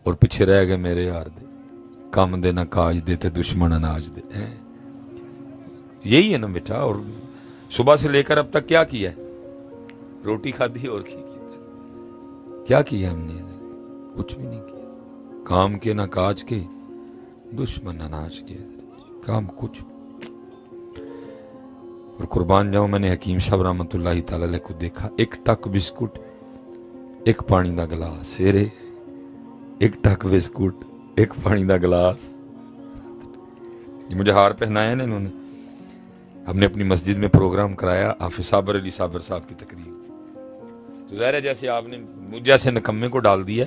اور پیچھے رہ گئے میرے یار دے، کام دے نہ کاج دے تے دشمن اناج دے. یہی ہے نا بیٹا. اور صبح سے لے کر اب تک کیا کیا ہے؟ روٹی کھادی اور کیا کیا ہم نے؟ کچھ بھی نہیں کیا. کام کے نہ کاج کے، دشمن اناج کے، کام کچھ. اور قربان جاؤں، میں نے حکیم صاحب رحمۃ اللہ تعالی علیہ کو دیکھا، ایک ٹک بسکٹ، ایک پانی دا گلاس، سیرے ایک ٹک بسکٹ، ایک پانی دا گلاس. مجھے ہار پہنایا نا انہوں نے. ہم نے اپنی مسجد میں پروگرام کرایا، حافظ صابر علی صابر صاحب کی تقریر. تو ظاہر ہے جیسے آپ نے مجھ جیسے نکمے کو ڈال دیا،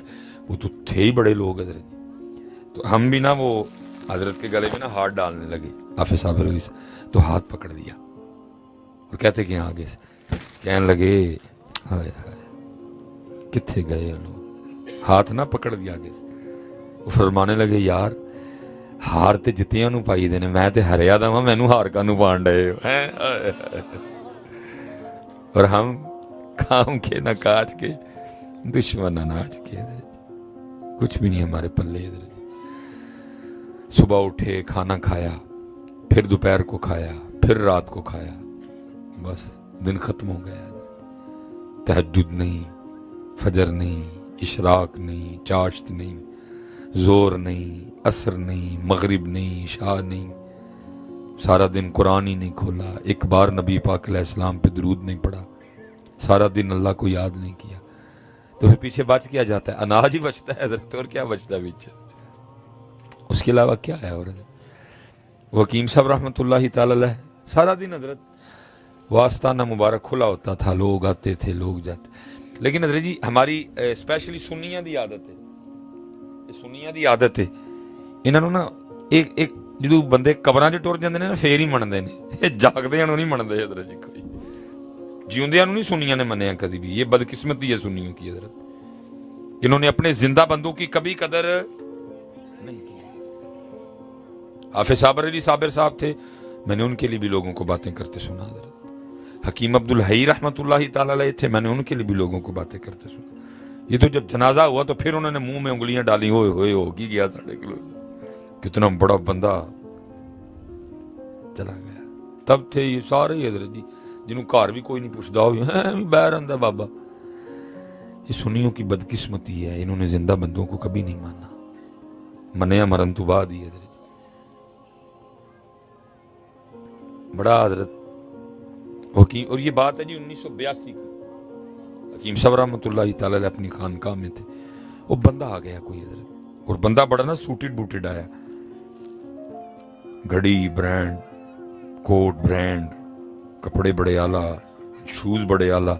وہ تو تھے ہی بڑے لوگ حضرت. تو ہم بھی نا وہ حضرت کے گلے میں نا ہاتھ ڈالنے لگے، حافظ صابر علی صاحب. تو ہاتھ پکڑ دیا اور کہتے کہ آگے سے کہنے لگے، ہائے ہائے کتنے گئے لوگ. ہاتھ نہ پکڑ دیا آگے سے. وہ فرمانے لگے، یار ہار تے جتیاں نو پائی دینے، میں تے ہریا دا میں نو ہار کا نو پان ڈے. اور ہم کام کے نہ کاج کے، دشمن اناج کے. کچھ بھی نہیں ہمارے پلے. صبح اٹھے، کھانا کھایا، پھر دوپہر کو کھایا، پھر رات کو کھایا، بس دن ختم ہو گیا. تہجد نہیں، فجر نہیں، اشراق نہیں، چاشت نہیں، زور نہیں، عصر نہیں، مغرب نہیں، عشاء نہیں. سارا دن قرآن ہی نہیں کھولا، ایک بار نبی پاک علیہ السلام پہ درود نہیں پڑھا، سارا دن اللہ کو یاد نہیں کیا. تو پھر پیچھے بچ کیا جاتا ہے؟ اناج ہی بچتا ہے حضرت. اور کیا بچتا ہے پیچھے؟ اس کے علاوہ کیا ہے؟ اور وہ حکیم صاحب رحمۃ اللہ تعالی علیہ سارا دن حضرت واسطانہ مبارک کھلا ہوتا تھا، لوگ آتے تھے، لوگ جاتے. لیکن حضرت جی ہماری اسپیشلی سنیاں دی عادت ہے، سنیاں دی عادت ہے، انہاں نوں نا ایک جدوں بندے قبراں 'چ ٹر جاندے نے نا پھر ہی منتے نے. جاگدیاں نوں نہیں منتے حضرت جی. کوئی جیوندیاں نوں نہیں سنیاں نے منیا کبھی بھی. یہ بدقسمتی ہے سنیوں کی حضرت، انہوں نے اپنے زندہ بندوں کی کبھی قدر نہیں کی. حافظ صابر علی صابر صاحب تھے، میں نے ان کے لیے بھی لوگوں کو باتیں کرتے سنا حضرت. حکیم عبدالحی رحمۃ اللہ تعالی علیہ تھے، میں نے ان کے لیے بھی لوگوں کو باتیں کرتے سنا. یہ تو جب جنازہ ہوا تو پھر انہوں نے منہ میں انگلیاں ڈالی، ہوئے ہوئے ہو کی گیا ساڑھے کلو، کتنا بڑا بندہ چلا گیا. تب تھے یہ سارے حضرت جی جنہوں گھر بھی کوئی نہیں پوچھتا ہو، باہر آندا بابا. یہ سنیوں کی بدقسمتی ہے، انہوں نے زندہ بندوں کو کبھی نہیں مانا، منیا مرن تو بعد ہی. حضرت بڑا حضرت حکیم. اور یہ بات ہے جی 1982 کی. حکیم صاحب رحمۃ اللہ تعالی علیہ اپنی خانقاہ میں تھے، وہ بندہ آ گیا کوئی حضرت، اور بندہ بڑا نا سوٹڈ بوٹڈ آیا، گھڑی برانڈ، کوٹ برانڈ، کپڑے بڑے اعلیٰ، شوز بڑے اعلیٰ،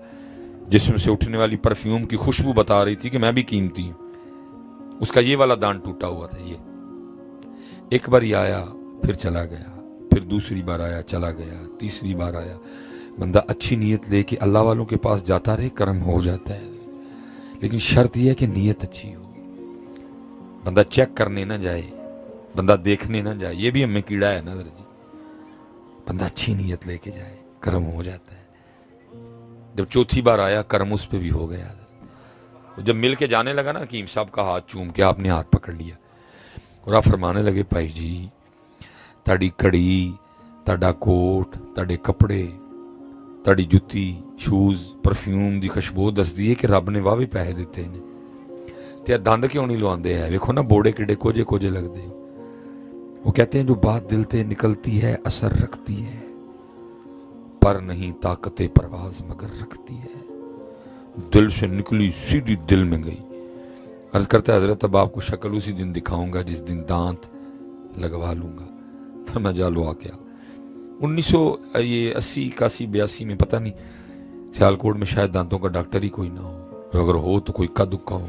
جسم سے اٹھنے والی پرفیوم کی خوشبو بتا رہی تھی کہ میں بھی قیمتی ہوں. اس کا یہ والا دان ٹوٹا ہوا تھا. یہ ایک بار ہی آیا، پھر چلا گیا، پھر دوسری بار آیا، چلا گیا، تیسری بار آیا. بندہ اچھی نیت لے کے اللہ والوں کے پاس جاتا رہے، کرم ہو جاتا ہے. لیکن شرط یہ ہے کہ نیت اچھی ہو. بندہ چیک کرنے نہ جائے، بندہ دیکھنے نہ جائے. یہ بھی ہمیں کیڑا ہے نا حضرت جی. بندہ اچھی نیت لے کے جائے، کرم ہو جاتا ہے. جب چوتھی بار آیا، کرم اس پہ بھی ہو گیا. جب مل کے جانے لگا نا، حکیم صاحب کا ہاتھ چوم کے آپ نے ہاتھ پکڑ لیا اور آپ فرمانے لگے، بھائی جی تاڑی کڑی، تاڑا کوٹ، تاڑے کپڑے، تاڑی جتی، شوز، پرفیوم دی خوشبو دس دی ہے کہ رب نے واہ بھی پیسے دیتے ہیں. تے دند کیوں نہیں لواندے ہے؟ ویکھو نا بوڑے کڈے کوجے کوجے لگتے. وہ کہتے ہیں جو بات دل سے نکلتی ہے اثر رکھتی ہے، پر نہیں طاقت پرواز مگر رکھتی ہے. دل سے نکلی سیدھی دل میں گئی. عرض کرتا ہے حضرت اب آپ کو شکل اسی دن دکھاؤں گا جس دن دانت لگوا لوں گا. پھر میں جالو آ گیا 1980 81 82 میں، پتہ نہیں سیالکوٹ میں شاید دانتوں کا ڈاکٹر ہی کوئی نہ ہو، اگر ہو تو کوئی کا دکا ہو.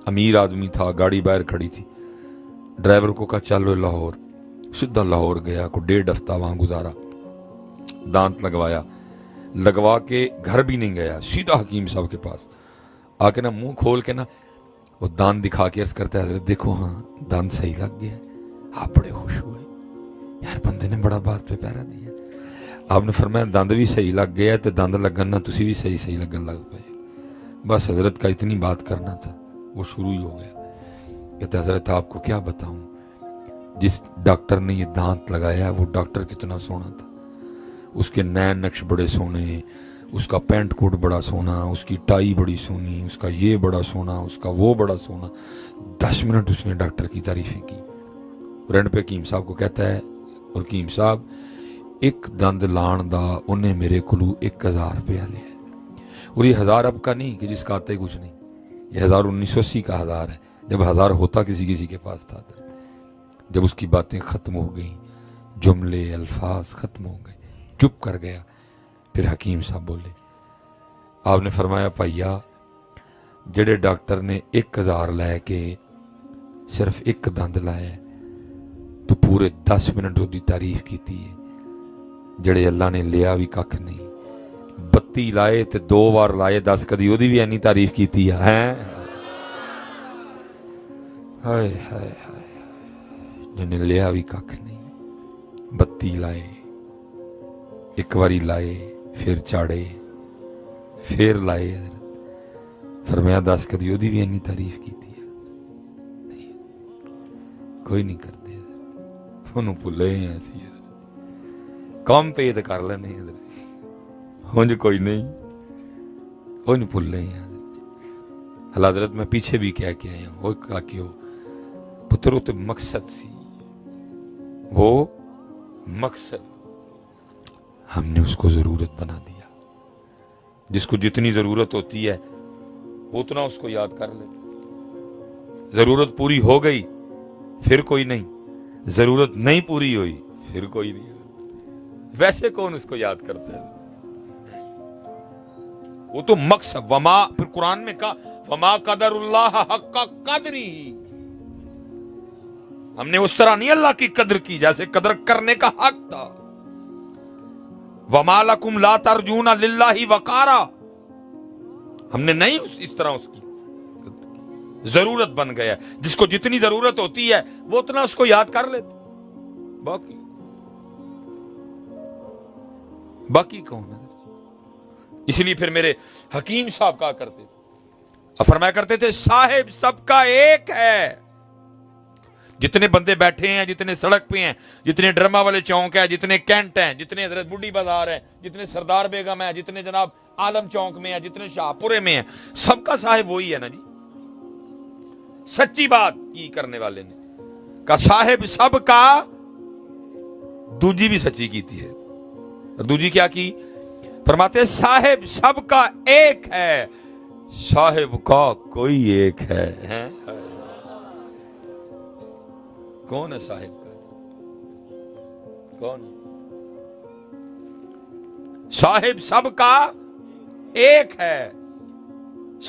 امیر آدمی تھا، گاڑی باہر کھڑی تھی، ڈرائیور کو کہا چلو لاہور. سیدھا لاہور گیا، کو 1.5 ہفتہ وہاں گزارا، دانت لگوایا. لگوا کے گھر بھی نہیں گیا، سیدھا حکیم صاحب کے پاس آ کے نا منہ کھول کے نا وہ دانت دکھا کے عرض کرتا ہے حضرت دیکھو ہاں دانت صحیح لگ گیا. آپ بڑے خوش ہوئے، یار بندے نے بڑا بات پہ پیرا دیا. آپ نے فرمایا دند بھی صحیح لگ گیا تو دند لگن نہ تسی بھی صحیح لگن لگ پائے. بس حضرت کا اتنی بات کرنا تھا، وہ شروع ہی ہو گیا. کہتے حضرت آپ کو کیا بتاؤں، جس ڈاکٹر نے یہ دانت لگایا وہ ڈاکٹر کتنا سونا تھا، اس کے نین نقش بڑے سونے، اس کا پینٹ کوٹ بڑا سونا، اس کی ٹائی بڑی سونی، اس کا یہ بڑا سونا، اس کا وہ بڑا سونا۔ 10 منٹ اس نے ڈاکٹر کی تعریفیں کی، اور اینڈ پہ حکیم صاحب کو کہتا ہے، اور حکیم صاحب ایک دند لان دا انہیں میرے کلو 1000 روپیہ لیا ہے، اور یہ 1000 اب کا نہیں کہ جس کا آتے کچھ نہیں، یہ 1980 کا 1000 ہے، جب 1000 ہوتا کسی کے پاس تھا۔ جب اس کی باتیں ختم ہو گئیں، جملے الفاظ ختم ہو گئے، چپ کر گیا۔ پھر حکیم صاحب بولے، آپ نے فرمایا پائیا جڑے ڈاکٹر نے 1000 لے کے صرف ایک دند لایا تو پورے 10 منٹ وہ دی تعریف کیتی ہے، جڑے اللہ نے لیا بھی ککھ نہیں، 32 لائے تے 2 بار لائے 10 کدی وہ دی بھی اینی تعریف کیتی ہے۔ ہائے ہائے ہائے، جنہیں لیا بھی ککھ نہیں، 32 لائے، ایک واری لائے، پھر چاڑے، پھر لائے، فرمایا 10 کدی وہ دی بھی اینی تعریف کیتی ہے۔ کوئی نہیں کرتے، انہوں پھلے ہیں ایسی کام پید کر لینے، ہونج کوئی نہیں، انہوں پھلے ہیں۔ اللہ حضرت میں پیچھے بھی کہہ کے آیا ہوں، وہ کہا کہ ہو پتروں تو مقصد سی، وہ مقصد ہم نے اس کو ضرورت بنا دیا۔ جس کو جتنی ضرورت ہوتی ہے اتنا اس کو یاد کر لے، ضرورت پوری ہو گئی پھر کوئی نہیں، ضرورت نہیں پوری ہوئی پھر کوئی نہیں۔ ویسے کون اس کو یاد کرتا ہے؟ وہ تو مقصد، وما پھر قرآن میں کہا وما قدر اللہ حق قدری، ہم نے اس طرح نہیں اللہ کی قدر کی جیسے قدر کرنے کا حق تھا۔ وما لکم لا ترجون للہ وقارا، ہم نے نہیں اس طرح اس کی ضرورت بن گیا، جس کو جتنی ضرورت ہوتی ہے وہ اتنا اس کو یاد کر لیتے، باقی کون ہے؟ اس لیے پھر میرے حکیم صاحب کہا کرتے تھے، فرمایا کرتے تھے صاحب سب کا ایک ہے۔ جتنے بندے بیٹھے ہیں، جتنے سڑک پہ ہیں، جتنے ڈرما والے چونک ہیں، جتنے کینٹ ہیں، جتنے حضرت بڈھی بازار ہیں، جتنے سردار بیگم ہیں، جتنے جناب عالم چونک میں ہیں، جتنے شاہپورے میں ہیں، سب کا صاحب وہی ہے نا جی۔ سچی بات کی کرنے والے نے کہا صاحب سب کا، دوجی بھی سچی کیتی ہے، دوجی کیا کی؟ فرماتے صاحب سب کا ایک ہے، صاحب کا کوئی ایک ہے۔ کون ہے صاحب کا؟ کون؟ صاحب سب کا ایک ہے،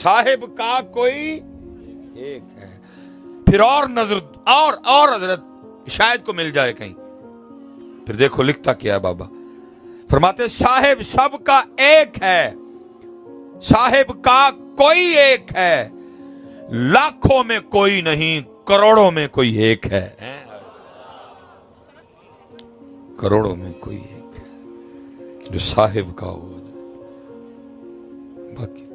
صاحب کا کوئی ایک ہے۔ پھر اور نظر اور حضرت شاید کو مل جائے کہیں، پھر دیکھو لکھتا کیا ہے بابا، فرماتے صاحب سب کا ایک ہے، صاحب کا کوئی ایک ہے، لاکھوں میں کوئی نہیں، کروڑوں میں کوئی ایک ہے، کروڑوں میں کوئی ایک ہے جو صاحب کا ہو۔ باقی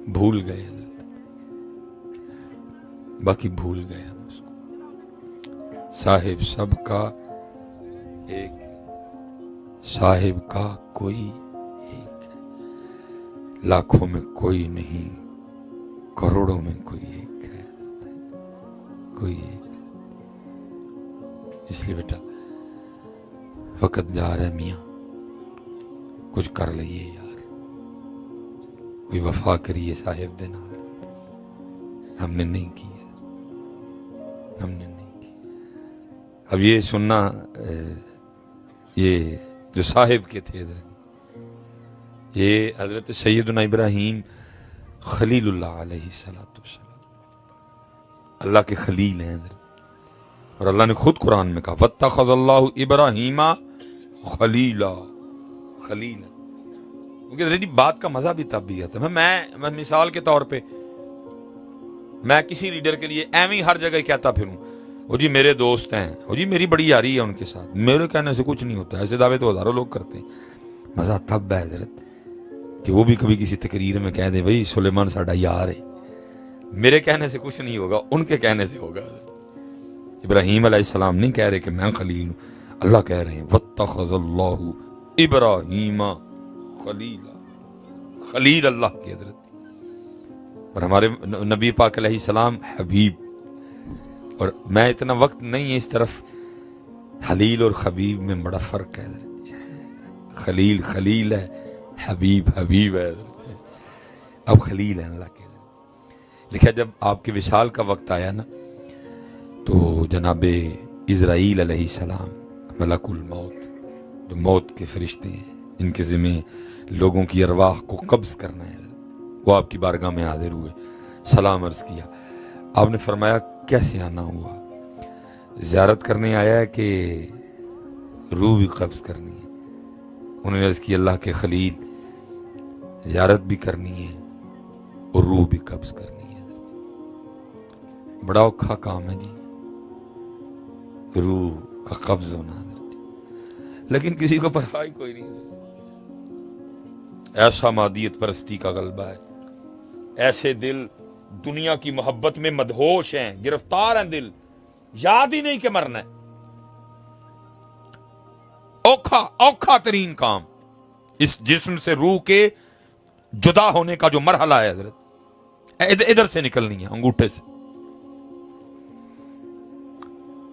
بھول گئے حضرت، باقی بھول گئے ہم اس کو۔ صاحب سب کا ایک، صاحب کا کوئی ایک ہے، لاکھوں میں کوئی نہیں، کروڑوں میں کوئی ایک ہے، کوئی ایک۔ اس لیے بیٹا وقت جا رہا ہے میاں، کچھ کر لئیے یار، کوئی وفا کریے صاحب دے نال۔ ہم نے نہیں کی، ہم نے نہیں کی۔ اب یہ سننا، یہ جو صاحب کے تھے یہ حضرت سیدنا ابراہیم خلیل اللہ علیہ السلام، اللہ کے خلیل ہیں حضرت، اور اللہ نے خود قرآن میں کہا واتخذ اللہ ابراہیم خلیلا، خلیل۔ کیونکہ بات کا مزہ بھی تب بھی آتا ہے۔ میں مثال کے طور پہ میں کسی لیڈر کے لیے ایویں ہر جگہ کہتا پھروں وہ جی میرے دوست ہیں، وہ جی میری بڑی یاری ہے ان کے ساتھ، میرے کہنے سے کچھ نہیں ہوتا، ایسے دعوے تو ہزاروں لوگ کرتے ہیں۔ مزہ تب ہے حضرت کہ وہ بھی کبھی کسی تقریر میں کہہ دیں بھائی سلیمان ساڈا یار ہے، میرے کہنے سے کچھ نہیں ہوگا، ان کے کہنے سے ہوگا۔ ابراہیم علیہ السلام نہیں کہہ رہے کہ میں خلیل ہوں، اللہ کہہ رہے ہیں واتخذ اللہ ابراہیم خلیلا، خلیل اللہ کی حضرت۔ اور ہمارے نبی پاک علیہ السلام حبیب، اور میں اتنا وقت نہیں ہے اس طرف، خلیل اور حبیب میں بڑا فرق ہے حضرت۔ خلیل خلیل ہے، حبیب حبیب ہے حضرت۔ اب خلیل ہے اللہ کے حضرت۔ لکھا جب آپ کے وصال کا وقت آیا نا تو جناب اسرائیل علیہ السلام، ملک الموت، جو موت کے فرشتے ہیں، ان کے ذمہ لوگوں کی ارواح کو قبض کرنا ہے، وہ آپ کی بارگاہ میں حاضر ہوئے، سلام عرض کیا۔ آپ نے فرمایا کیسے آنا ہوا؟ زیارت کرنے آیا ہے کہ روح بھی قبض کرنی ہے؟ انہوں نے عرض کی اللہ کے خلیل، زیارت بھی کرنی ہے اور روح بھی قبض کرنی ہے۔ بڑا اوکھا کام ہے جی، روح کا قبض ہونا، لیکن کسی کو پرواہ کوئی نہیں۔ ایسا مادیت پرستی کا غلبہ ہے، ایسے دل دنیا کی محبت میں مدہوش ہیں، گرفتار ہیں، دل یاد ہی نہیں کہ مرنا ہے۔ اوکھا ترین کام اس جسم سے روح کے جدا ہونے کا جو مرحلہ ہے حضرت، ادھر سے نکلنی ہے، انگوٹھے سے۔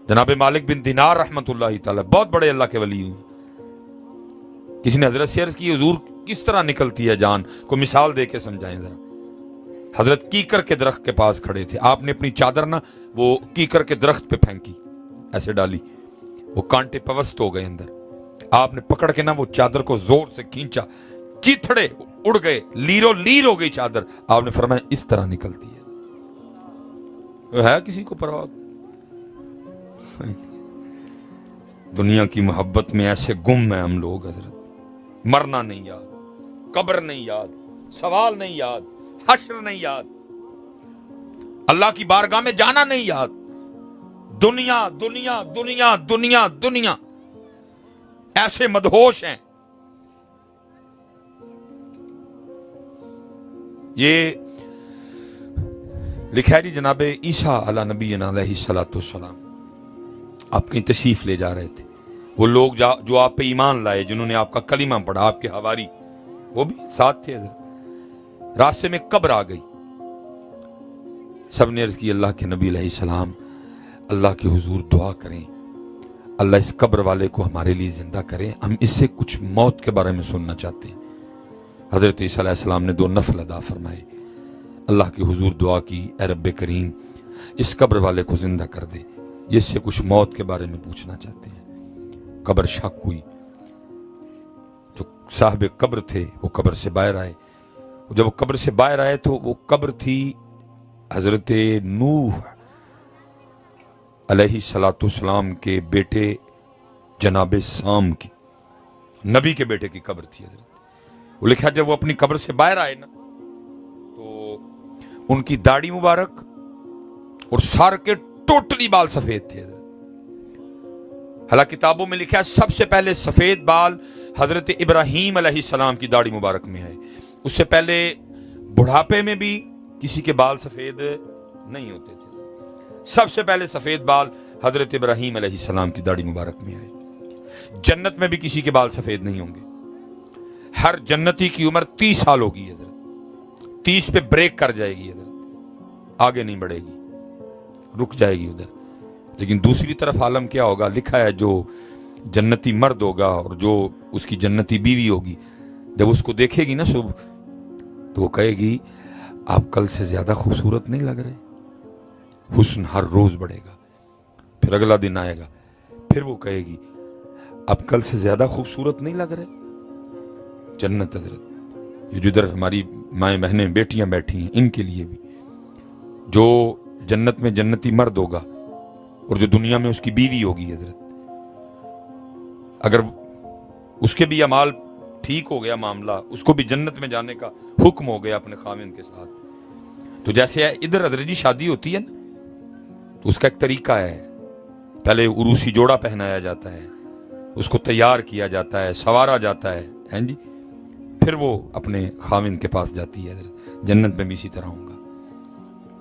جناب مالک بن دینار رحمت اللہ تعالی بہت بڑے اللہ کے ولی ہوئے۔ کسی نے حضرت سے عرض کی حضور کس طرح نکلتی ہے جان، کو مثال دے کے سمجھائیں ذرا۔ حضرت کیکر کے درخت کے پاس کھڑے تھے، آپ نے اپنی چادر نا وہ کیکر کے درخت پہ پھینکی، ایسے ڈالی، وہ کانٹے پوست ہو گئے اندر۔ آپ نے پکڑ کے نا وہ چادر کو زور سے کھینچا، چیتھڑے اڑ گئے، لیرو لیر ہو گئی چادر۔ آپ نے فرمایا اس طرح نکلتی ہے کسی کو پرواہ؟ دنیا کی محبت میں ایسے گم ہیں ہم لوگ حضرت، مرنا نہیں یاد، قبر نہیں یاد، سوال نہیں یاد، حشر نہیں یاد، اللہ کی بارگاہ میں جانا نہیں یاد، دنیا دنیا دنیا دنیا دنیا، ایسے مدہوش ہیں۔ یہ لکھا ہے جی جناب عیسیٰ علی نبینا علیہ الصلوۃ والسلام آپ کہیں تشریف لے جا رہے تھے، وہ لوگ جو آپ پہ ایمان لائے، جنہوں نے آپ کا کلمہ پڑھا، آپ کے حواری، وہ بھی ساتھ تھے حضرت۔ راستے میں قبر آ گئی، سب نے عرض کی اللہ کے نبی علیہ السلام اللہ کے حضور دعا کریں، اللہ اس قبر والے کو ہمارے لیے زندہ کریں، ہم اس سے کچھ موت کے بارے میں سننا چاہتے ہیں۔ حضرت عیسیٰ علیہ السلام نے 2 نفل ادا فرمائے، اللہ کے حضور دعا کی، اے رب کریم اس قبر والے کو زندہ کر دے، یہ اس سے کچھ موت کے بارے میں پوچھنا چاہتے ہیں۔ قبر شک ہوئی، جو صاحب قبر تھے وہ قبر سے باہر آئے، جب وہ قبر سے باہر آئے تو وہ قبر تھی حضرت نوح علیہ الصلوۃ والسلام کے بیٹے جناب سام کی، نبی کے بیٹے کی قبر تھی حضرت۔ وہ لکھا جب وہ اپنی قبر سے باہر آئے نا تو ان کی داڑھی مبارک اور سار کے ٹوٹلی بال سفید تھے حضرت۔ حالانکہ کتابوں میں لکھا ہے سب سے پہلے سفید بال حضرت ابراہیم علیہ السلام کی داڑھی مبارک میں ہے، اس سے پہلے بڑھاپے میں بھی کسی کے بال سفید نہیں ہوتے تھے، سب سے پہلے سفید بال حضرت ابراہیم علیہ السلام کی داڑھی مبارک میں آئے۔ جنت میں بھی کسی کے بال سفید نہیں ہوں گے، ہر جنتی کی عمر 30 سال ہوگی حضرت، 30 پہ بریک کر جائے گی حضرت، آگے نہیں بڑھے گی، رک جائے گی ادھر۔ لیکن دوسری طرف عالم کیا ہوگا، لکھا ہے جو جنتی مرد ہوگا اور جو اس کی جنتی بیوی ہوگی، جب اس کو دیکھے گی نا صبح تو وہ کہے گی آپ کل سے زیادہ خوبصورت نہیں لگ رہے۔ حسن ہر روز بڑھے گا، پھر اگلا دن آئے گا، پھر وہ کہے گی اب کل سے زیادہ خوبصورت نہیں لگ رہے۔ جنت حضرت، یہ جدھر ہماری مائیں بہنیں بیٹیاں بیٹھی ہیں، ان کے لیے بھی جو جنت میں جنتی مرد ہوگا اور جو دنیا میں اس کی بیوی ہوگی حضرت، اگر اس کے بھی اعمال ٹھیک ہو گیا معاملہ، اس کو بھی جنت میں جانے کا حکم ہو گیا اپنے خاوند کے ساتھ۔ تو جیسے ادھر حضرت جی شادی ہوتی ہے نا تو اس کا ایک طریقہ ہے، پہلے عروسی جوڑا پہنایا جاتا ہے، اس کو تیار کیا جاتا ہے، سوارا جاتا ہے، ہیں جی، پھر وہ اپنے خاوند کے پاس جاتی ہے حضرت۔ جنت میں بھی اسی طرح ہوگا۔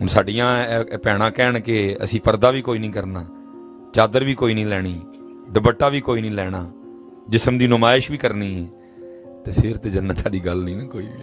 ਹੁਣ ਸਾਡੀਆਂ ਭੈਣਾਂ ਕਹਿਣ ਕਿ ਅਸੀਂ ਪਰਦਾ ਵੀ ਕੋਈ ਨਹੀਂ ਕਰਨਾ, ਚਾਦਰ ਵੀ ਕੋਈ ਨਹੀਂ ਲੈਣੀ, ਦੁਪੱਟਾ ਵੀ ਕੋਈ ਨਹੀਂ ਲੈਣਾ, ਜਿਸਮ ਦੀ ਨੁਮਾਇਸ਼ ਵੀ ਕਰਨੀ ਹੈ, ਤੇ ਫਿਰ ਤੇ ਜੰਨਤ ਵਾਲੀ ਗੱਲ ਨਹੀਂ ਨਾ ਕੋਈ ਵੀ।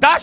10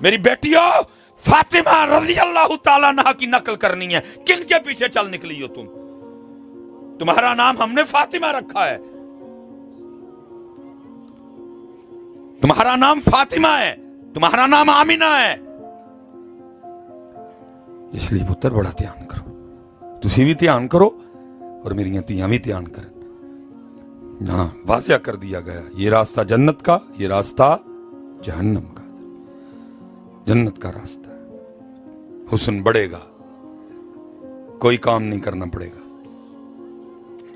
میری بیٹیوں فاطمہ رضی اللہ تعالیٰ عنہا کی نقل کرنی ہے. کن کے پیچھے چل نکلی ہو تم؟ تمہارا نام ہم نے فاطمہ رکھا ہے، تمہارا نام فاطمہ ہے، تمہارا نام آمینہ ہے. اس لیے پتر بڑا دھیان کرو، تسی بھی دھیان کرو اور میری تیاں بھی دھیان کریں. ہاں واضح کر دیا گیا یہ راستہ جنت کا، یہ راستہ جہنم کا. جنت کا راستہ حسن بڑھے گا، کوئی کام نہیں کرنا پڑے گا،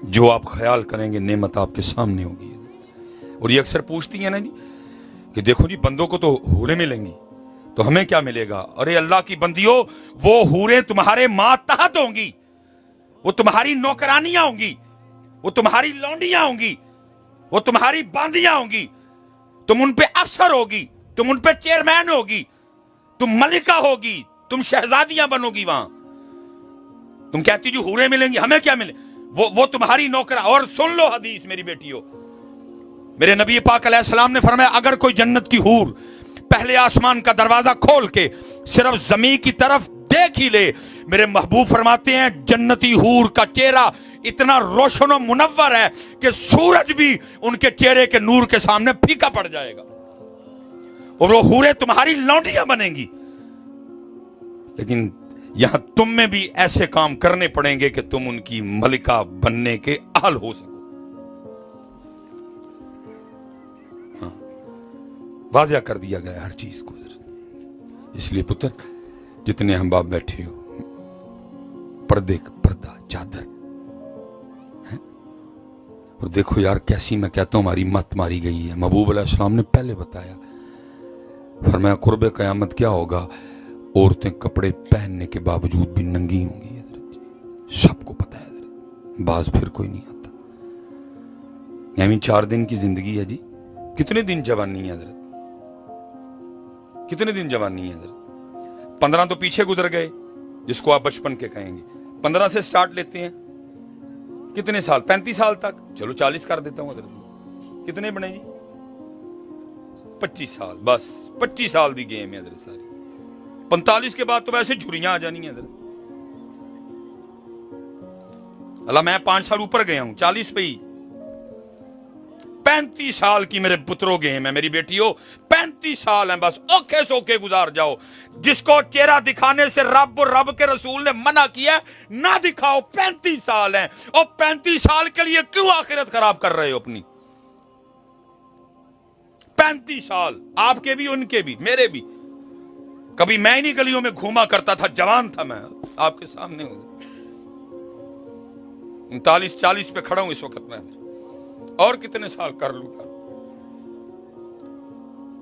جو آپ خیال کریں گے نعمت آپ کے سامنے ہوگی. اور یہ اکثر پوچھتی ہیں نا جی کہ دیکھو جی بندوں کو تو حوریں ملیں گی تو ہمیں کیا ملے گا؟ ارے اللہ کی بندیوں، وہ حوریں تمہارے ماتحت ہوں گی، وہ تمہاری نوکرانیاں ہوں گی، وہ تمہاری لونڈیاں ہوں گی، وہ تمہاری باندیاں ہوں گی. تم ان پہ افسر ہوگی، تم ان پہ چیئرمین ہوگی، تم ملکہ ہوگی، تم شہزادیاں بنو گی. وہاں تم کہتی جو حوریں ملیں گی، ہمیں کیا ملے؟ وہ تمہاری نوکرا. اور سن لو حدیث میری بیٹیوں، میرے نبی پاک علیہ السلام نے فرمایا اگر کوئی جنت کی حور پہلے آسمان کا دروازہ کھول کے صرف زمین کی طرف دیکھ ہی لے، میرے محبوب فرماتے ہیں جنتی حور کا چہرہ اتنا روشن و منور ہے کہ سورج بھی ان کے چہرے کے نور کے سامنے پھیکا پڑ جائے گا، اور وہ حوریں تمہاری لونڈیاں بنیں گی. لیکن یہاں تم میں بھی ایسے کام کرنے پڑیں گے کہ تم ان کی ملکہ بننے کے اہل ہو سکو. ہاں واضح کر دیا گیا ہر چیز کو. اس لیے پتر جتنے ہم باپ بیٹھے ہو، پردے کا پردہ چادر، اور دیکھو یار کیسی میں کہتا ہوں ہماری مت ماری گئی ہے. محبوب علیہ السلام نے پہلے بتایا، فرمایا قرب قیامت کیا ہوگا؟ عورتیں کپڑے پہننے کے باوجود بھی ننگی ہوں گی. سب کو پتا ہے، باز پھر کوئی نہیں آتا. یعنی 4 دن کی زندگی ہے جی. کتنے دن جوانی ہے حضرت؟ کتنے دن جوانی ہے حضرت؟ 15 تو پیچھے گزر گئے جس کو آپ بچپن کے کہیں گے. 15 سے سٹارٹ لیتے ہیں، کتنے سال؟ 35 سال تک. چلو 40 کر دیتا ہوں حضرت. کتنے بنے جی؟ 25 سال. بس 25 سال دی گیم ہے حضرت ساری. 45 کے بعد تو ویسے جھریاں آ جانی ہیں حضرت. اللہ میں 5 سال اوپر گیا ہوں، 40 پہ ہی. 35 سال کی میرے پتروں گیم ہے میری بیٹیوں. 35 سال ہیں بس، اوکھے سوکھے گزار جاؤ. جس کو چہرہ دکھانے سے رب اور رب کے رسول نے منع کیا نہ دکھاؤ. 35 سال ہیں، اور 35 سال کے لیے کیوں آخرت خراب کر رہے ہو اپنی؟ 35 سال آپ کے بھی، ان کے بھی، میرے بھی. کبھی میں نہیں گلیوں میں گھوما کرتا تھا، جوان تھا میں، آپ کے سامنے ہوں. 39-40 پہ کھڑا ہوں اس وقت میں. اور کتنے سال کر لوں گا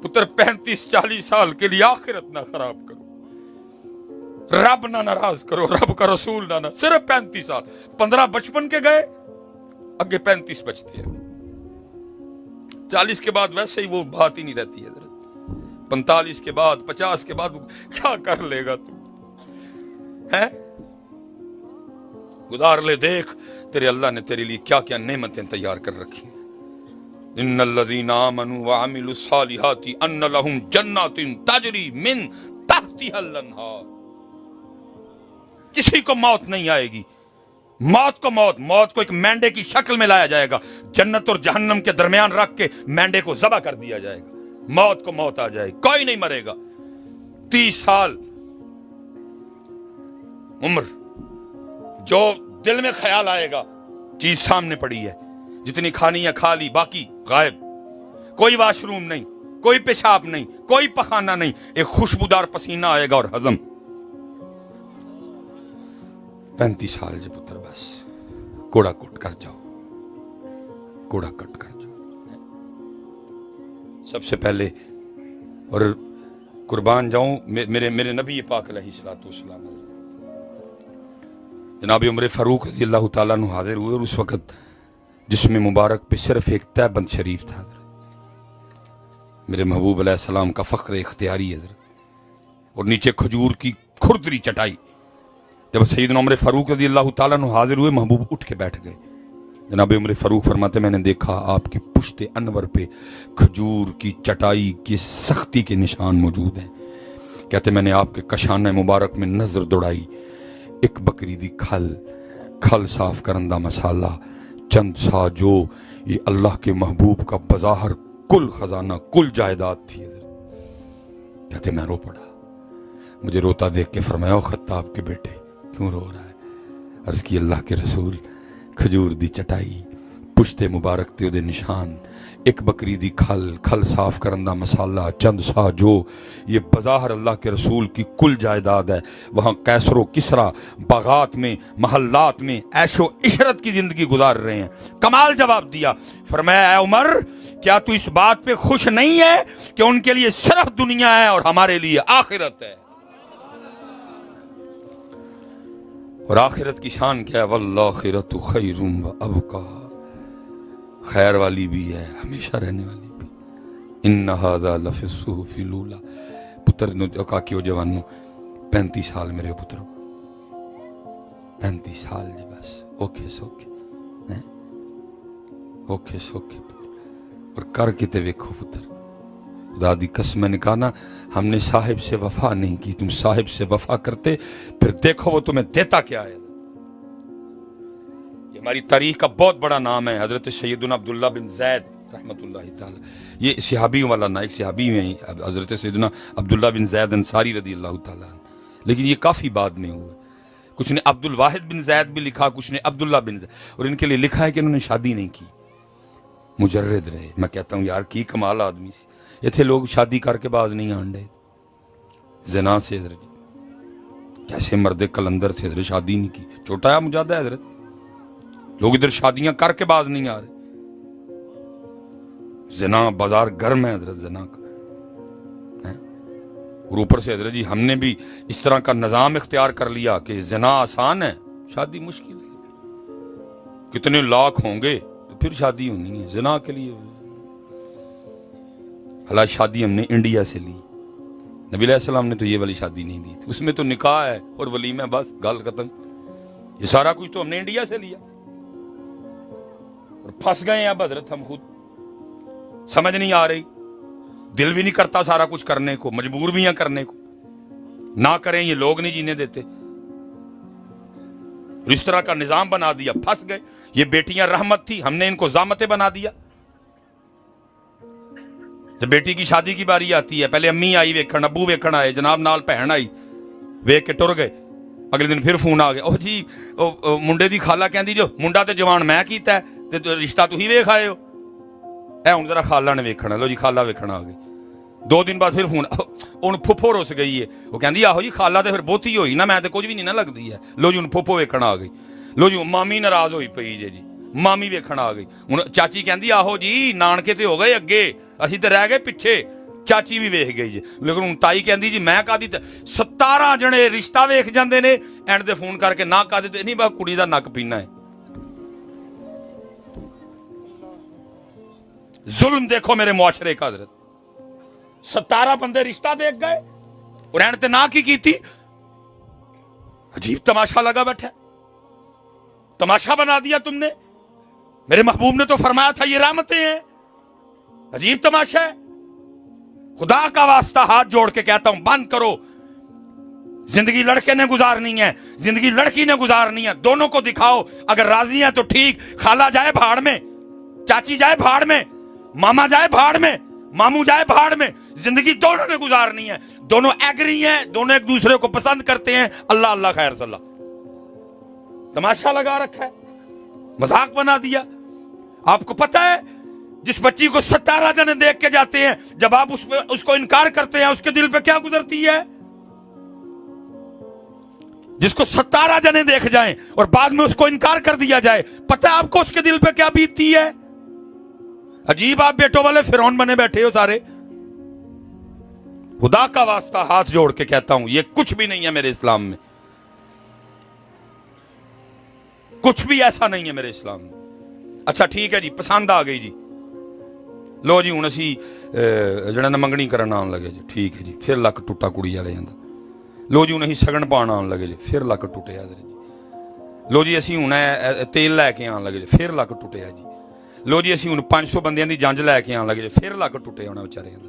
پتر؟ 35-40 سال کے لیے آخرت نہ خراب کرو، رب نہ ناراض کرو، رب کا رسول نہ. صرف 35 سال. 15 بچپن کے گئے، اگے 35 بچتے ہیں. 40 کے بعد ویسے ہی وہ بات ہی نہیں رہتی ہے حضرت. 45 کے بعد، 50 کے بعد کیا کر لے گا تو ہے؟ گزار لے، دیکھ تیرے اللہ نے تیرے لیے کیا کیا نعمتیں تیار کر رکھی ہیں. ان الذین آمنوا وعملوا الصالحات ان لهم جنات تجری من تحتها الانہار. کسی کو موت نہیں آئے گی. موت کو ایک مینڈے کی شکل میں لایا جائے گا، جنت اور جہنم کے درمیان رکھ کے مینڈے کو ذبح کر دیا جائے گا. موت کو موت آ جائے، کوئی نہیں مرے گا. 30 سال عمر، جو دل میں خیال آئے گا چیز سامنے پڑی ہے، جتنی کھانی ہے کھا لی، باقی غائب. کوئی واش روم نہیں، کوئی پیشاب نہیں، کوئی پخانہ نہیں، ایک خوشبودار پسینہ آئے گا اور ہضم. 35 سال جب پتر بس کوڑا کٹ کر جاؤ، کوڑا کٹ کر جاؤ. سب سے پہلے اور قربان جاؤں میرے نبی پاک علیہ الصلوۃ والسلام جناب عمر فاروق رضی اللہ تعالیٰ عنہ حاضر ہوئے، اور اس وقت جسم مبارک پہ صرف ایک تہ بند شریف تھا حضرت. میرے محبوب علیہ السلام کا فخر اختیاری حضرت، اور نیچے کھجور کی کھردری چٹائی. جب سیدنا عمر فاروق رضی اللہ تعالیٰ عنہ حاضر ہوئے، محبوب اٹھ کے بیٹھ گئے. جناب عمر فاروق فرماتے میں نے دیکھا آپ کی پشت انور پہ کھجور کی چٹائی کی سختی کے نشان موجود ہیں. کہتے میں نے آپ کے کشانہ مبارک میں نظر دوڑائی، ایک بکری دی کھل صاف کرندہ مسالہ چند سا جو یہ اللہ کے محبوب کا بظاہر کل خزانہ کل جائیداد تھی۔ کہتے میں رو پڑا، مجھے روتا دیکھ کے فرمایا او خطاب کے بیٹے کیوں رو رہا ہے؟ عرض کی اللہ کے رسول کھجور دی چٹائی پشتے مبارک تے دے نشان، ایک بکری دی کھل صاف کرندہ مسالہ چند سا جو یہ بظاہر اللہ کے رسول کی کل جائیداد ہے۔ وہاں کیسر و کسرا باغات میں محلات میں عیش و عشرت کی زندگی گزار رہے ہیں۔ کمال جواب دیا، فرمایا اے عمر کیا تو اس بات پہ خوش نہیں ہے کہ ان کے لیے صرف دنیا ہے اور ہمارے لیے آخرت ہے؟ اور آخرت کی شان کیا ہے؟ والآخرۃ خیر و ابقیٰ، خیر والی بھی ہے ہمیشہ رہنے والی بھی۔ ان ھذا لفی الصحف الاولی، پتر نو کاکیو جوانو 35 سال میرے پترو، 35 سال جی بس اوکھے سوکھے اوکھے سوکھے اور کر کے تے ویکھو پتر، خدا دی قسم میں نے کہا نا ہم نے صاحب سے وفا نہیں کی، تم صاحب سے وفا کرتے پھر دیکھو وہ تمہیں دیتا کیا ہے۔ یہ ہماری تاریخ کا بہت بڑا نام ہے، حضرت سیدنا عبداللہ بن زید رحمۃ اللہ تعالی، یہ صحابیوں والا نا، ایک صحابی میں حضرت سیدنا عبداللہ بن زید انصاری رضی اللہ تعالیٰ عنہ، لیکن یہ کافی بعد میں ہوا۔ کچھ نے عبد الواحد بن زید بھی لکھا، کچھ نے عبداللہ بن زید، اور ان کے لیے لکھا ہے کہ انہوں نے شادی نہیں کی، مجرد رہے۔ میں کہتا ہوں یار کی کمال آدمی سی، یہ تھے لوگ شادی کر کے باز نہیں آنڈے، زنا سے حضرت کیسے مرد کلندر تھے، حضرت شادی نہیں کی، چھوٹا ہے مجادہ ہے حضرت، لوگ ادھر شادیاں کر کے باز نہیں آ رہے، زنا بازار گرم ہے حضرت زنا کا، اور اوپر سے حضرت جی ہم نے بھی اس طرح کا نظام اختیار کر لیا کہ زنا آسان ہے شادی مشکل ہے، کتنے لاکھ ہوں گے تو پھر شادی ہونی ہے زنا کے لیے۔ حالانکہ شادی ہم نے انڈیا سے لی، نبی علیہ السلام نے تو یہ والی شادی نہیں دی تھی، اس میں تو نکاح ہے اور ولیمہ بس گل ختم، یہ سارا کچھ تو ہم نے انڈیا سے لیا اور پھنس گئے ہیں اب حضرت ہم خود، سمجھ نہیں آ رہی، دل بھی نہیں کرتا سارا کچھ کرنے کو، مجبور بھی ہیں کرنے کو، نہ کریں یہ لوگ نہیں جینے دیتے، اس طرح کا نظام بنا دیا، پھنس گئے۔ یہ بیٹیاں رحمت تھی، ہم نے ان کو زامتیں بنا دیا۔ جب بیٹی کی شادی کی باری آتی ہے پہلے امی آئی ویکھن، ابو ویکھن آئے، جناب نال بہن آئی، ویکھ کے ٹر گئے، اگلے دن پھر فون آ گیا، او جی منڈے دی خالہ کہندی جو منڈا تے جوان میں کیتا ہے تے رشتہ تسی ویکھ آئے ہو، اے ہن ذرا خالہ نے ویکھنا، لو جی خالہ ویکھن آ گئی، 2 دن بعد پھر فون، ہن پھپھو رس گئی ہے، وہ کہندی آہو جی خالہ تے پھر بہتی ہوئی نا، میں تے کچھ بھی نہیں نہ لگدی ہے، لو جی ہن پھپھو ویکھن آ گئی، لو جی مامی ناراض ہوئی پئی جی مامی ویکھن آ گئی، ہن چاچی کہندی آہو جی نانکے تے ہو گئے اگے اسی تے رہ گئے پیچھے، چاچی بھی ویکھ گئی جی، لیکن ہن تائی کہندی جی میں کہدی 17 جنے رشتہ ویکھ جاندے نے، اینڈ تے فون کر کے نہ کہدی تے نہیں بس کڑی دا نک پینا ہے۔ ظلم دیکھو میرے معاشرے کا حضرت، 17 بندے رشتہ دیکھ گئے اور اینڈ تے نہ کی کیتی، عجیب تماشا لگا بیٹھا، تماشا بنا دیا تم نے، میرے محبوب نے تو فرمایا تھا یہ رحمتیں ہیں، عجیب تماشا ہے۔ خدا کا واسطہ ہاتھ جوڑ کے کہتا ہوں بند کرو، زندگی لڑکے نے گزارنی ہے، زندگی لڑکی نے گزارنی ہے، دونوں کو دکھاؤ، اگر راضی ہیں تو ٹھیک، خالہ جائے بھاڑ میں، چاچی جائے بھاڑ میں، ماما جائے بھاڑ میں، ماموں جائے بھاڑ میں، زندگی دونوں نے گزارنی ہے، دونوں ایگری ہیں، دونوں ایک دوسرے کو پسند کرتے ہیں، اللہ اللہ خیر صلی اللہ، تماشا لگا رکھا ہے، مذاق بنا دیا۔ آپ کو پتہ ہے جس بچی کو 17 جنے دیکھ کے جاتے ہیں، جب آپ اس کو انکار کرتے ہیں اس کے دل پہ کیا گزرتی ہے؟ جس کو 17 جنے دیکھ جائیں اور بعد میں اس کو انکار کر دیا جائے، پتہ ہے آپ کو اس کے دل پہ کیا بیتتی ہے؟ عجیب آپ بیٹوں والے فرعون بنے بیٹھے ہو سارے۔ خدا کا واسطہ ہاتھ جوڑ کے کہتا ہوں یہ کچھ بھی نہیں ہے میرے اسلام میں، کچھ بھی ایسا نہیں ہے میرے اسلام میں۔ اچھا ٹھیک ہے جی، پسند آ گئی جی، لو جی ہوں اسی جڑا نہ منگنی کرن آن لگے جی، ٹھیک ہے جی، پھر لک ٹوٹا کڑی والے جاندہ، لو جی ہوں اسی سگن پان آن لگے جی، پھر لک ٹوٹیا جی، لو جی اسی ہوں تیل لے کے آن لگے جی، پھر لک ٹوٹیا جی، لو جی اسی ہوں 500 بندیاں دی جنج لے کے آن لگے جی، پھر لک ٹوٹے ہونا بیچارے جاندہ،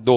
2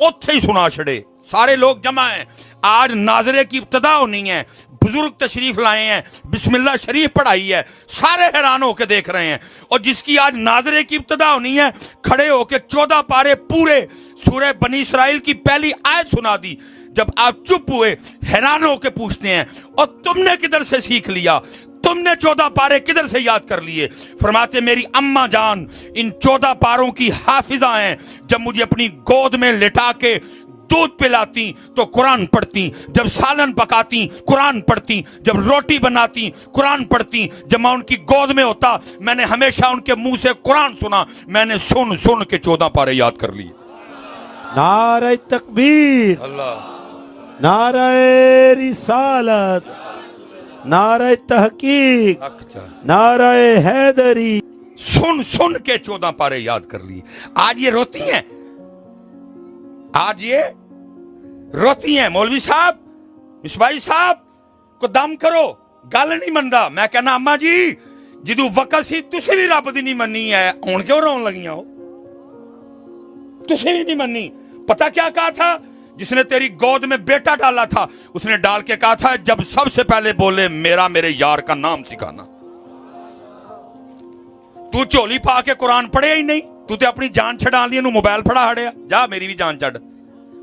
اوتھے ہی سنا چھڑے. سارے لوگ جمع ہیں. آج ناظرے کی ابتدا ہونی ہے, بزرگ تشریف لائے ہیں, بسم اللہ شریف پڑھائی ہے, سارے حیران ہو کے دیکھ رہے ہیں. اور جس کی آج ناظرے کی ابتدا ہونی ہے, کھڑے ہو کے 14 پارے پورے سورہ بنی اسرائیل کی پہلی آیت سنا دی. جب آپ چپ ہوئے, حیران ہو کے پوچھتے ہیں اور تم نے کدھر سے سیکھ لیا, تم نے 14 پارے کدھر سے یاد کر لیے؟ فرماتے میری اماں جان ان 14 پاروں کی حافظہ ہیں. جب مجھے اپنی گود میں لٹا کے دودھ پلاتی تو قرآن پڑھتی, جب سالن پکاتی قرآن پڑھتی, جب روٹی بناتی قرآن پڑھتی. جب میں ان کی گود میں ہوتا میں نے ہمیشہ ان کے منہ سے قرآن سنا, میں نے سن سن کے 14 پارے یاد کر لیے. نعرہ تکبیر, اللہ, نعرہ رسالت, نعرہ تحقیق, نعرہ حیدری. سن سن کے 14 پارے یاد کر لیے. آج یہ روتی ہیں, آج یہ روتی ہیں. مولوی صاحب, مصباحی صاحب کو دم کرو, گل نہیں مندا. میں کہنا اما جی جدو وقت سی تسی بھی رب دی نہیں مننی ہے, ہن کیوں رون لگیاں ہو؟ تسی بھی نہیں مننی. پتہ کیا کہا تھا جس نے تیری گود میں بیٹا ڈالا تھا؟ اس نے ڈال کے کہا تھا جب سب سے پہلے بولے میرا میرے یار کا نام سکھانا. تو چولی پا کے قرآن پڑھے ہی نہیں, تو تے اپنی جان چھڑان لی, موبائل پڑھا ہڑیا. جا میری بھی جان چھڑ.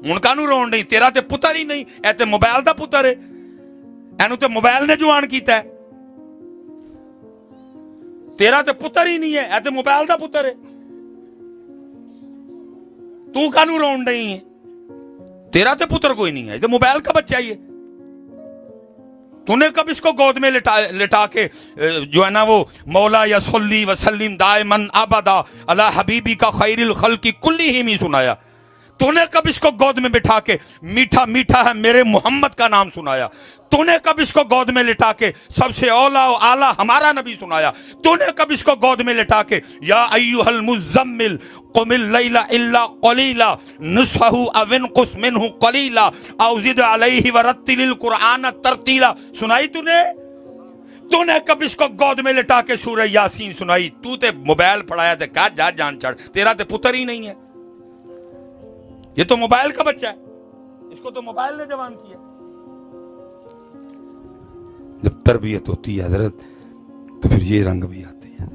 ہن کانوں رون نہیں؟ تیرا تے پتر ہی نہیں, اے تے موبائل دا پتر ہے. اینو تے موبائل نے جوان کیتا ہے. تیرا تے پتر ہی نہیں ہے, اے تے موبائل دا پتر ہے. تو کانوں رون نہیں ہے؟ تیرا تے پتر کوئی نہیں ہے, تو موبائل کا بچہ ہی ہے. تو نے کب اس کو گود میں لٹا کے جو ہے نا وہ مولا یا صلی وسلم دائمن ابدا علی حبیبی کا خیر الخلق کلہم ہی سنایا؟ تو نے کب اس کو گود میں بٹھا کے میٹھا میٹھا ہے میرے محمد کا نام سنایا؟ تو نے کب اس کو گود میں لٹا کے سب سے اولا و اعلیٰ ہمارا نبی سنایا؟ تو نے کب اس کو گود میں لٹا کے یا ایھا المزمل قم اللیل الا قلیلا نصفہ او انقص منہ قلیلا او زد علیہ ورتل القرآن ترتیلا سنائی؟ تو نے کب اس کو گود میں لٹا کے سورہ یاسین سنائی؟ تو تے موبائل پڑھایا تے کہا جا جان چڑھ. تیرا تے پتر ہی نہیں ہے, یہ تو موبائل کا بچہ ہے, اس کو تو موبائل نے جوان کیا. جب تربیت ہوتی ہے حضرت تو پھر یہ رنگ بھی آتے ہیں,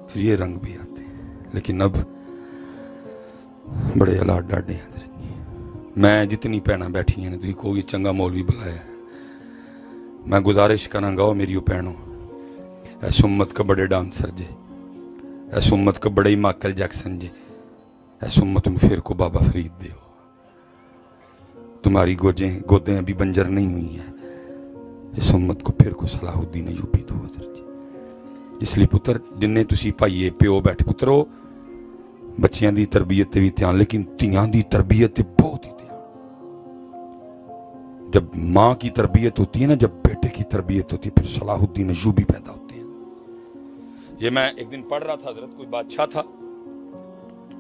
پھر یہ رنگ بھی آتے ہیں. لیکن اب بڑے حالات ڈاڈے ہیں حضرت. میں جتنی بھیناں بیٹھی ہیں تو کوئی چنگا مولوی بلایا ہے, میں گزارش کرنا گا میری بھینوں, ایس امت کا بڑے ڈانسر جے, ایس امت کا بڑے مائیکل جیکسن جے, ایس امت میں پھر کو بابا فرید دے ہو. تمہاری گودیں ابھی بنجر نہیں ہوئی ہیں, اس امت کو پھر کو صلاح الدین ایوبی دو حضرت جی. اس لیے پتر جنہیں تسی پائیے پیو بیٹھے پترو بچیاں دی تربیت تے بھی دھیان, لیکن تیاں دی تربیت تے بہت ہی دھیان. جب ماں کی تربیت ہوتی ہے نا, جب بیٹے کی تربیت ہوتی ہے, پھر صلاح الدین ایوبی پیدا ہوتے ہیں. یہ میں ایک دن پڑھ رہا تھا حضرت, کوئی بادشاہ تھا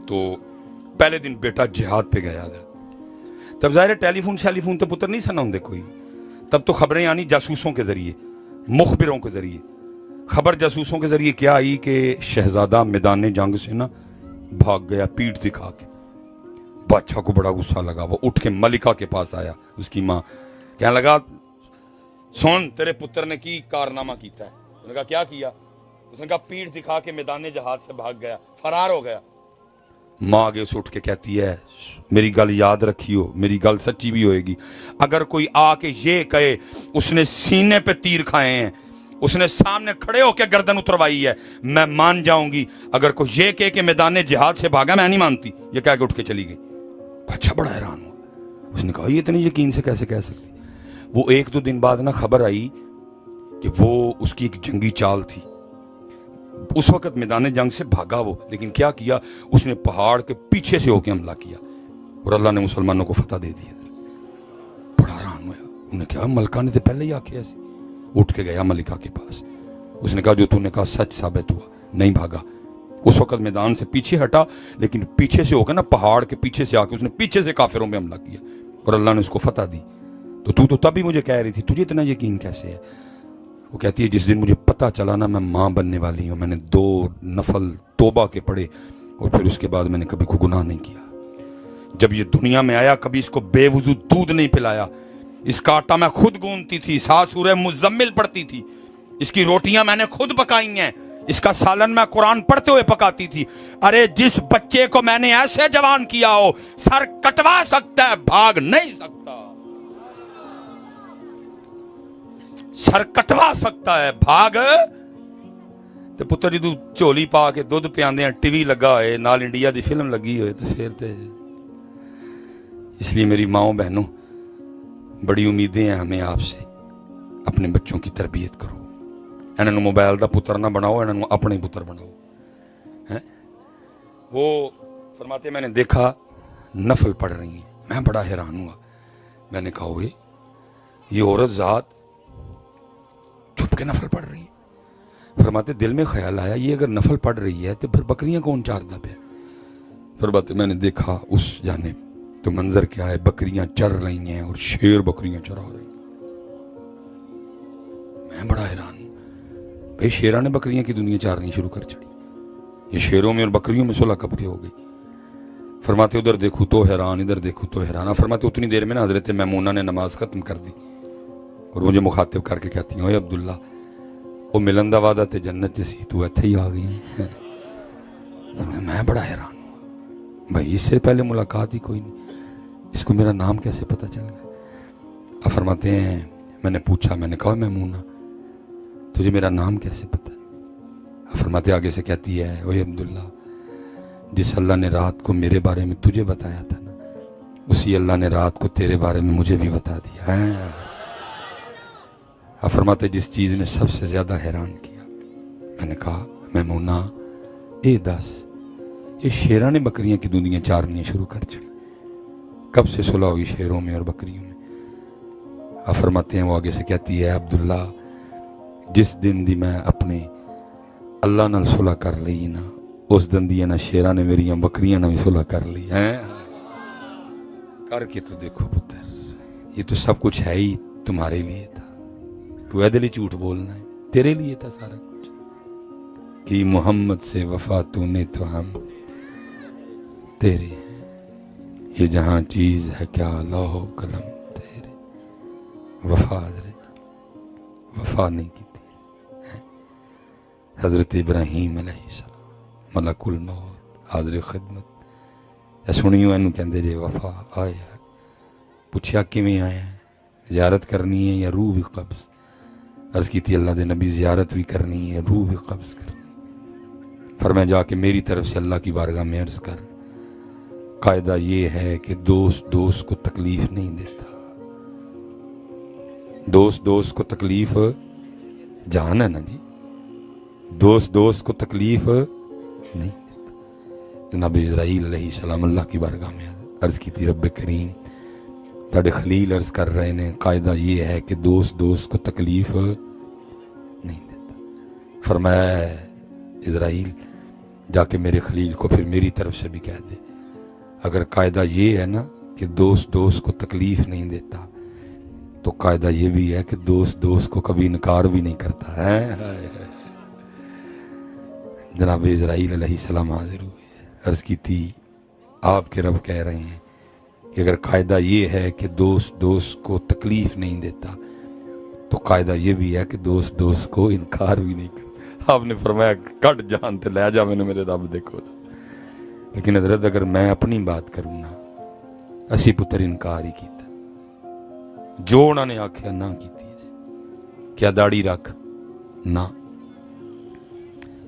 تو پہلے دن بیٹا جہاد پہ گیا حضرت. تب ظاہر ٹیلی فون تو پتر نہیں سنا ہوں کوئی, تب تو خبریں آنی جاسوسوں کے ذریعے, مخبروں کے ذریعے. خبر جاسوسوں کے ذریعے کیا آئی کہ شہزادہ میدان جنگ سے نا بھاگ گیا پیٹھ دکھا کے. بادشاہ کو بڑا غصہ لگا, وہ اٹھ کے ملکہ کے پاس آیا, اس کی ماں, کہنے لگا سن تیرے پتر نے کی کارنامہ کیتا ہے. اس نے کہا کیا کیا؟ اس نے کہا پیٹھ دکھا کے میدان جہاد سے بھاگ گیا, فرار ہو گیا. ماں آگے سے اٹھ کے کہتی ہے میری گل یاد رکھیو, میری گل سچی بھی ہوئے گی. اگر کوئی آ کے یہ کہے اس نے سینے پہ تیر کھائے ہیں, اس نے سامنے کھڑے ہو کے گردن اتروائی ہے, میں مان جاؤں گی. اگر کوئی یہ کہے کہ میدان جہاد سے بھاگا, میں نہیں مانتی. یہ کہہ کے اٹھ کے چلی گئی. بچہ بڑا حیران ہوا, اس نے کہا یہ اتنے یقین سے کیسے کہہ سکتی؟ وہ ایک دو دن بعد نا خبر آئی کہ وہ اس کی ایک جنگی چال تھی. اس وقت میدان جنگ سے بھاگا وہ, لیکن کیا کیا اس نے پہاڑ کے پیچھے سے ہو کے حملہ کیا اور اللہ نے مسلمانوں کو فتح دے دی. بڑا حیران ہوا, انہوں نے کہا ملکہ نے تو پہلے ہی آکھیا سی. اٹھ کے گیا ملکہ کے پاس, اس نے کہا جو تو نے کہا سچ ثابت ہوا, نہیں بھاگا. اس وقت میدان سے پیچھے ہٹا, لیکن پیچھے سے ہو کے نا پہاڑ کے پیچھے سے آ کے اس نے پیچھے سے کافروں پہ حملہ کیا اور اللہ نے اس کو فتح دی. تو تب ہی مجھے کہہ رہی تھی تجھے اتنا یقین کیسے ہے؟ وہ کہتی ہے جس دن مجھے پتہ چلا نا میں ماں بننے والی ہوں, میں نے 2 نفل توبہ کے پڑھے اور پھر اس کے بعد میں نے کبھی کوئی گناہ نہیں کیا. جب یہ دنیا میں آیا کبھی اس کو بے وضو دودھ نہیں پلایا. اس کا آٹا میں خود گوندتی تھی, 7 سورہ مزمل پڑھتی تھی. اس کی روٹیاں میں نے خود پکائی ہیں. اس کا سالن میں قرآن پڑھتے ہوئے پکاتی تھی. ارے جس بچے کو میں نے ایسے جوان کیا ہو, سر کٹوا سکتا ہے, بھاگ نہیں سکتا. سر کٹوا سکتا ہے, بھاگ. تے پتر جی تو چولی پا کے دودھ پیاندے ہیں, ٹی وی لگا ہوئے, نال انڈیا دی فلم لگی ہوئے, تو پھر تے. اس لیے میری ماؤں بہنوں, بڑی امیدیں ہیں ہمیں آپ سے. اپنے بچوں کی تربیت کرو. انہوں نے موبائل دا پتر نہ بناؤ, انہوں نے اپنے پتر بناؤ. وہ فرماتے میں نے دیکھا نفل پڑھ رہی ہیں, میں بڑا حیران ہوا. میں نے کہا ہوئے یہ عورت ذات چھپ کے نفل پڑھ رہی ہے. فرماتے دل میں خیال آیا یہ اگر نفل پڑھ رہی ہے تو پھر بکریاں کون چارتا پہ. فرماتے میں نے دیکھا اس جانب تو منظر کیا ہے, بکریاں چر رہی ہیں اور شیر بکریاں چرا رہی ہیں. میں بڑا حیران ہوں, بھئی شیروں نے بکریاں کی دنیا چارنی شروع کر چڑی. یہ شیروں میں اور بکریوں میں صلح کب کی ہو گئی. فرماتے ادھر دیکھو تو حیران, ادھر دیکھو تو حیران. فرماتے اتنی دیر میں نا حضرت میمونہ نے نماز ختم کر دی اور مجھے مخاطب کر کے کہتی ہیں, اوے عبداللہ وہ ملن دا وعدہ تے جنت سی, تو ایتھے ہی آ گئی ہیں. میں بڑا حیران ہوں, بھائی اس سے پہلے ملاقات ہی کوئی نہیں, اس کو میرا نام کیسے پتہ چل گیا. فرماتے ہیں میں نے پوچھا, میں نے کہا میمونہ تجھے میرا نام کیسے پتہ. فرماتے آگے سے کہتی ہے, اوے عبداللہ جس اللہ نے رات کو میرے بارے میں تجھے بتایا تھا نا, اسی اللہ نے رات کو تیرے بارے میں مجھے بھی بتا دیا ہے. فرماتے جس چیز نے سب سے زیادہ حیران کیا, میں نے کہا میمونہ اے دس یہ شیروں نے بکریاں کی دنیا چارنیاں شروع کر چڑی, کب سے صلح ہوئی شیروں میں اور بکریوں میں. فرماتے ہیں وہ آگے سے کہتی ہے, عبداللہ جس دن دی میں اپنے اللہ نال صلح کر لی نا, اس دن دی نا شیروں نے میری بکریاں نے بھی صلح کر لی ہے. کر کے تو دیکھو پتر, یہ تو سب کچھ ہے ہی تمہارے لیے تھا. تو اے دلی جھوٹ بولنا ہے, تیرے لیے تھا سارا کچھ. کہ محمد سے وفا تو نے تو ہم تیرے ہیں, یہ جہاں چیز ہے کیا لوح و قلم تیرے. وفا وفا نہیں کی تھی. حضرت ابراہیم علیہ السلام ملک الموت حاضر خدمت سنیو اینو کہندے جے وفا آیا. پوچھا کیویں آیا, زیارت کرنی ہے یا روح بھی قبض. عرض کی تھی اللہ دے نبی زیارت بھی کرنی ہے, روح بھی قبض کرنی. فرمایا جا کے میری طرف سے اللہ کی بارگاہ میں عرض کر, قاعدہ یہ ہے کہ دوست دوست کو تکلیف نہیں دیتا. دوست دوست کو تکلیف جان ہے نا جی, دوست دوست کو تکلیف نہیں دیتا. جناب اسرائیل علیہ السلام اللہ کی بارگاہ میں عرض کی تھی, رب کریم تاڑے خلیل عرض کر رہے ہیں قاعدہ یہ ہے کہ دوست دوست کو تکلیف نہیں دیتا. فرمایا اسرائیل جا کے میرے خلیل کو پھر میری طرف سے بھی کہہ دے, اگر قاعدہ یہ ہے نا کہ دوست دوست کو تکلیف نہیں دیتا, تو قاعدہ یہ بھی ہے کہ دوست دوست کو کبھی انکار بھی نہیں کرتا ہے. جناب اسرائیل علیہ السلام حاضر ہوئے, عرض کی تھی آپ کے رب کہہ رہے ہیں کہ اگر قاعدہ یہ ہے کہ دوست دوست کو تکلیف نہیں دیتا, تو قاعدہ یہ بھی ہے کہ دوست دوست کو انکار بھی نہیں کرتا. آپ نے فرمایا کٹ جان تے لے جا میں نے میرے رب دیکھو. لیکن حضرت اگر میں اپنی بات کروں نا, اسی پتر انکار ہی کیتا, جو انہوں نے آکھیا نہ کیتی. کیا داڑھی رکھ نہ,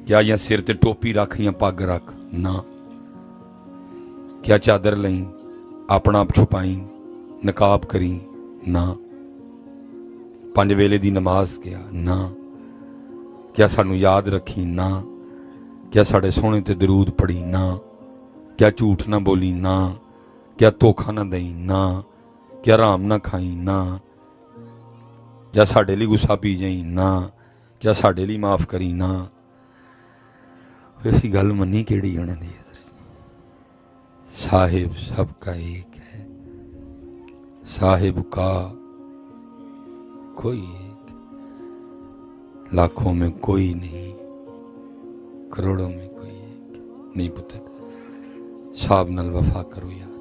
کیا یا سر تے ٹوپی رکھ یا پگ رکھ نہ, کیا چادر لیں اپنا آپ چھپائیں نقاب کریں نہ, 5 ویلے دی نماز کیا نہ, کیا سانو یاد رکھی نہ, کیا ساڑے سونے تے درود پڑھی نہ, کیا جھوٹ نہ بولی نہ, کیا دھوکھا نہ دیں نہ, کیا رام نہ کھائیں نہ, کیا ساڑے لی غصہ پی جائیں نہ, کیا ساڑے لی معاف کری نہ. ویسی گل منی کیڑی ہونے دی, صاحب سب کا ایک ہے, صاحب کا کوئی ایک, لاکھوں میں کوئی نہیں, کروڑوں میں کوئی ایک نہیں. پتر صاحب نال وفا کرو یار,